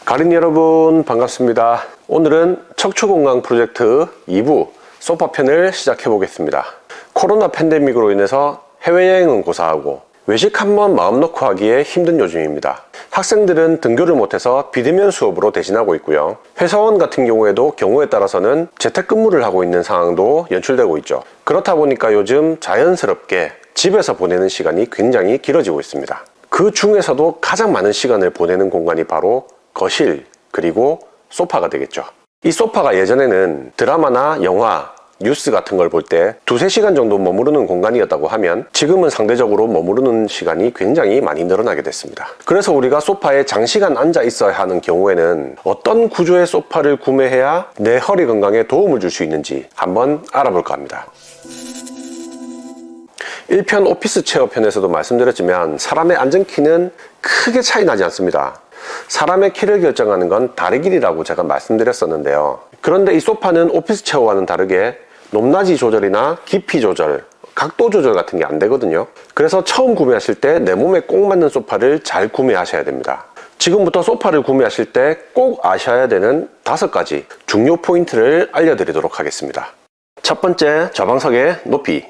가린 여러분 반갑습니다. 오늘은 척추건강 프로젝트 2부 소파 편을 시작해 보겠습니다. 코로나 팬데믹으로 인해서 해외여행은 고사하고 외식 한번 마음 놓고 하기에 힘든 요즘입니다. 학생들은 등교를 못해서 비대면 수업으로 대신하고 있고요. 회사원 같은 경우에도 경우에 따라서는 재택근무를 하고 있는 상황도 연출되고 있죠. 그렇다 보니까 요즘 자연스럽게 집에서 보내는 시간이 굉장히 길어지고 있습니다. 그 중에서도 가장 많은 시간을 보내는 공간이 바로 거실 그리고 소파가 되겠죠. 이 소파가 예전에는 드라마나 영화, 뉴스 같은 걸 볼 때 2~3시간 정도 머무르는 공간이었다고 하면 지금은 상대적으로 머무르는 시간이 굉장히 많이 늘어나게 됐습니다. 그래서 우리가 소파에 장시간 앉아 있어야 하는 경우에는 어떤 구조의 소파를 구매해야 내 허리 건강에 도움을 줄 수 있는지 한번 알아볼까 합니다. 1편 오피스 체어 편에서도 말씀드렸지만 사람의 앉은 키는 크게 차이 나지 않습니다. 사람의 키를 결정하는 건 다리 길이라고 제가 말씀드렸었는데요. 그런데 이 소파는 오피스 체어와는 다르게 높낮이 조절이나 깊이 조절, 각도 조절 같은 게 안 되거든요. 그래서 처음 구매하실 때 내 몸에 꼭 맞는 소파를 잘 구매하셔야 됩니다. 지금부터 소파를 구매하실 때 꼭 아셔야 되는 5가지 중요 포인트를 알려드리도록 하겠습니다. 첫 번째, 좌방석의 높이.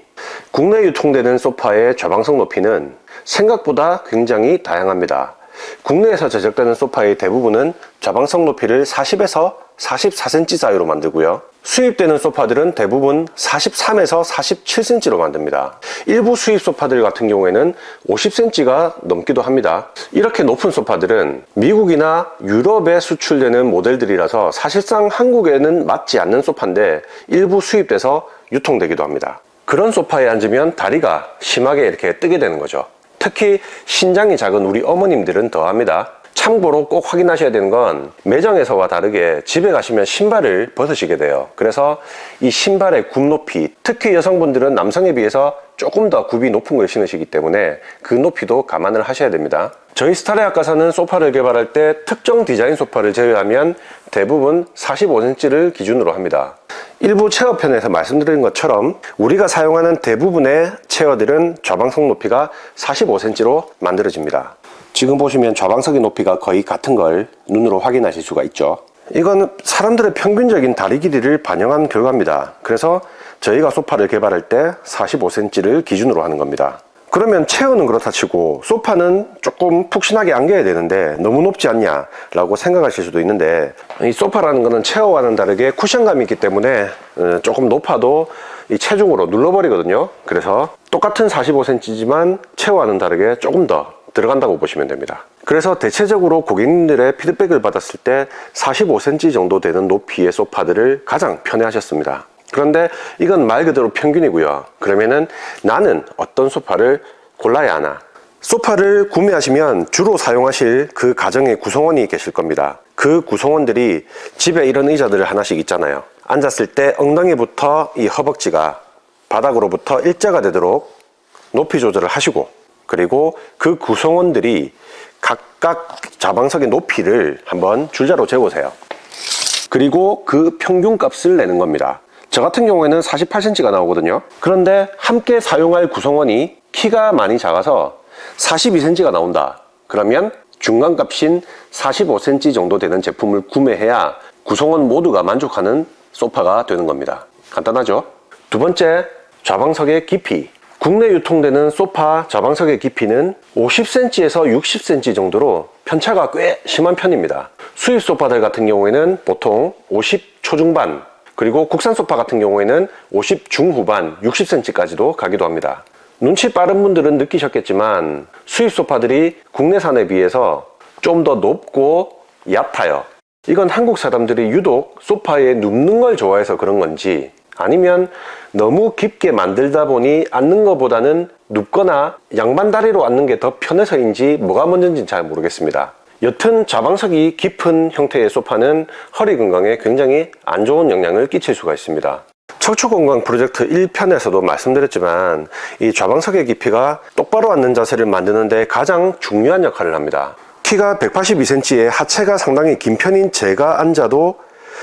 국내에 유통되는 소파의 좌방석 높이는 생각보다 굉장히 다양합니다. 국내에서 제작되는 소파의 대부분은 좌방석 높이를 40에서 44cm 사이로 만들고요. 수입되는 소파들은 대부분 43에서 47cm로 만듭니다. 일부 수입 소파들 같은 경우에는 50cm가 넘기도 합니다. 이렇게 높은 소파들은 미국이나 유럽에 수출되는 모델들이라서 사실상 한국에는 맞지 않는 소파인데 일부 수입돼서 유통되기도 합니다. 그런 소파에 앉으면 다리가 심하게 이렇게 뜨게 되는 거죠. 특히 신장이 작은 우리 어머님들은 더합니다. 참고로 꼭 확인하셔야 되는 건 매장에서와 다르게 집에 가시면 신발을 벗으시게 돼요. 그래서 이 신발의 굽 높이, 특히 여성분들은 남성에 비해서 조금 더 굽이 높은 걸 신으시기 때문에 그 높이도 감안을 하셔야 됩니다. 저희 스타레아가사는 소파를 개발할 때 특정 디자인 소파를 제외하면 대부분 45cm를 기준으로 합니다. 일부 체어편에서 말씀드린 것처럼 우리가 사용하는 대부분의 체어들은 좌방석 높이가 45cm로 만들어집니다. 지금 보시면 좌방석의 높이가 거의 같은 걸 눈으로 확인하실 수가 있죠. 이건 사람들의 평균적인 다리 길이를 반영한 결과입니다. 그래서 저희가 소파를 개발할 때 45cm를 기준으로 하는 겁니다. 그러면 체어는 그렇다 치고 소파는 조금 푹신하게 안겨야 되는데 너무 높지 않냐 라고 생각하실 수도 있는데, 이 소파라는 거는 체어와는 다르게 쿠션감이 있기 때문에 조금 높아도 이 체중으로 눌러버리거든요. 그래서 똑같은 45cm지만 체어와는 다르게 조금 더 들어간다고 보시면 됩니다. 그래서 대체적으로 고객님들의 피드백을 받았을 때 45cm 정도 되는 높이의 소파들을 가장 편해하셨습니다. 그런데 이건 말 그대로 평균이고요. 그러면은 나는 어떤 소파를 골라야 하나? 소파를 구매하시면 주로 사용하실 그 가정의 구성원이 계실 겁니다. 그 구성원들이 집에 이런 의자들 하나씩 있잖아요. 앉았을 때 엉덩이부터 이 허벅지가 바닥으로부터 일자가 되도록 높이 조절을 하시고, 그리고 그 구성원들이 각각 좌방석의 높이를 한번 줄자로 재보세요. 그리고 그 평균값을 내는 겁니다. 저 같은 경우에는 48cm가 나오거든요. 그런데 함께 사용할 구성원이 키가 많이 작아서 42cm가 나온다. 그러면 중간값인 45cm 정도 되는 제품을 구매해야 구성원 모두가 만족하는 소파가 되는 겁니다. 간단하죠? 두 번째, 좌방석의 깊이. 국내 유통되는 소파 좌방석의 깊이는 50cm에서 60cm 정도로 편차가 꽤 심한 편입니다. 수입 소파들 같은 경우에는 보통 50 초중반, 그리고 국산 소파 같은 경우에는 50 중후반, 60cm까지도 가기도 합니다. 눈치 빠른 분들은 느끼셨겠지만 수입 소파들이 국내산에 비해서 좀 더 높고 얕아요. 이건 한국 사람들이 유독 소파에 눕는 걸 좋아해서 그런 건지, 아니면 너무 깊게 만들다 보니 앉는 것보다는 눕거나 양반 다리로 앉는 게 더 편해서인지 뭐가 먼저인지는 잘 모르겠습니다. 여튼 좌방석이 깊은 형태의 소파는 허리 건강에 굉장히 안 좋은 영향을 끼칠 수가 있습니다. 척추건강 프로젝트 1편에서도 말씀드렸지만 이 좌방석의 깊이가 똑바로 앉는 자세를 만드는 데 가장 중요한 역할을 합니다. 키가 182cm에 하체가 상당히 긴 편인 제가 앉아도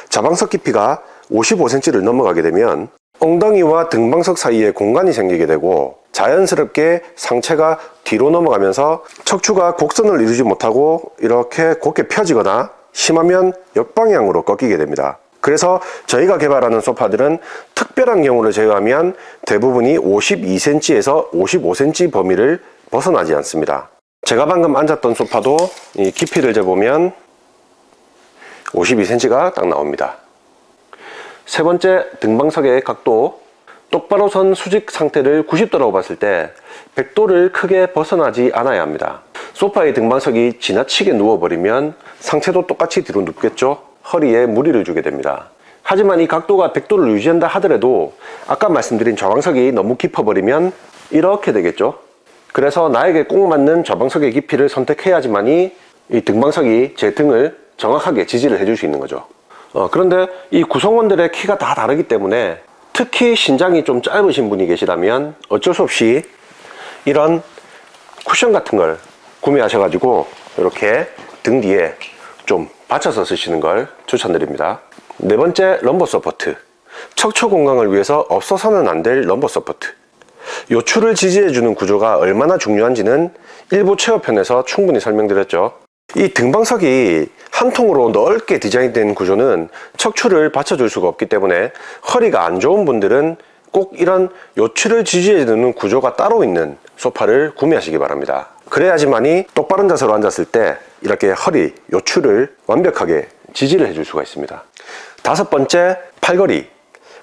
좌방석 깊이가 55cm를 넘어가게 되면 엉덩이와 등방석 사이에 공간이 생기게 되고 자연스럽게 상체가 뒤로 넘어가면서 척추가 곡선을 이루지 못하고 이렇게 곧게 펴지거나 심하면 역방향으로 꺾이게 됩니다. 그래서 저희가 개발하는 소파들은 특별한 경우를 제외하면 대부분이 52cm에서 55cm 범위를 벗어나지 않습니다. 제가 방금 앉았던 소파도 이 깊이를 재보면 52cm가 딱 나옵니다. 세 번째, 등방석의 각도. 똑바로 선 수직 상태를 90도라고 봤을 때 100도를 크게 벗어나지 않아야 합니다. 소파의 등방석이 지나치게 누워버리면 상체도 똑같이 뒤로 눕겠죠? 허리에 무리를 주게 됩니다. 하지만 이 각도가 100도를 유지한다 하더라도 아까 말씀드린 좌방석이 너무 깊어버리면 이렇게 되겠죠? 그래서 나에게 꼭 맞는 좌방석의 깊이를 선택해야지만이 이 등방석이 제 등을 정확하게 지지를 해줄 수 있는 거죠. 그런데 이 구성원들의 키가 다 다르기 때문에 특히 신장이 좀 짧으신 분이 계시다면 어쩔 수 없이 이런 쿠션 같은 걸 구매하셔가지고 이렇게 등 뒤에 좀 받쳐서 쓰시는 걸 추천드립니다. 네 번째, 럼버 서포트. 척추 건강을 위해서 없어서는 안 될 럼버 서포트. 요추를 지지해주는 구조가 얼마나 중요한지는 일부 체어편에서 충분히 설명드렸죠. 이 등방석이 한 통으로 넓게 디자인된 구조는 척추를 받쳐줄 수가 없기 때문에 허리가 안 좋은 분들은 꼭 이런 요추를 지지해주는 구조가 따로 있는 소파를 구매하시기 바랍니다. 그래야지만이 똑바른 자세로 앉았을 때 이렇게 허리, 요추를 완벽하게 지지를 해줄 수가 있습니다. 다섯 번째, 팔걸이.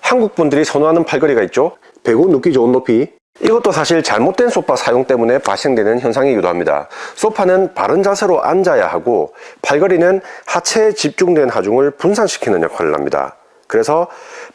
한국 분들이 선호하는 팔걸이가 있죠. 배고 눕기 좋은 높이. 이것도 사실 잘못된 소파 사용 때문에 발생되는 현상이기도 합니다. 소파는 바른 자세로 앉아야 하고 팔걸이는 하체에 집중된 하중을 분산시키는 역할을 합니다. 그래서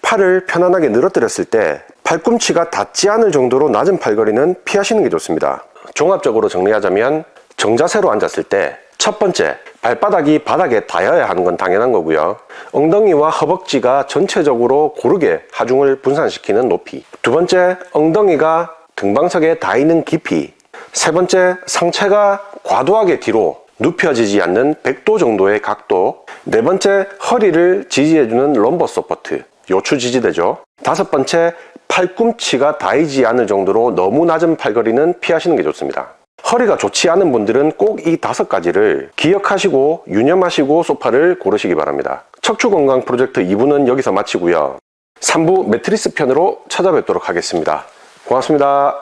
팔을 편안하게 늘어뜨렸을 때 팔꿈치가 닿지 않을 정도로 낮은 팔걸이는 피하시는 게 좋습니다. 종합적으로 정리하자면 정자세로 앉았을 때 첫 번째, 발바닥이 바닥에 닿아야 하는 건 당연한 거고요. 엉덩이와 허벅지가 전체적으로 고르게 하중을 분산시키는 높이. 두 번째, 엉덩이가 등방석에 닿이는 깊이. 세 번째, 상체가 과도하게 뒤로 눕혀지지 않는 100도 정도의 각도. 네 번째, 허리를 지지해주는 럼버 서포트. 요추 지지대죠. 다섯 번째, 팔꿈치가 닿이지 않을 정도로 너무 낮은 팔걸이는 피하시는 게 좋습니다. 허리가 좋지 않은 분들은 꼭 이 5가지를 기억하시고 유념하시고 소파를 고르시기 바랍니다. 척추건강 프로젝트 2부는 여기서 마치고요. 3부 매트리스 편으로 찾아뵙도록 하겠습니다. 고맙습니다.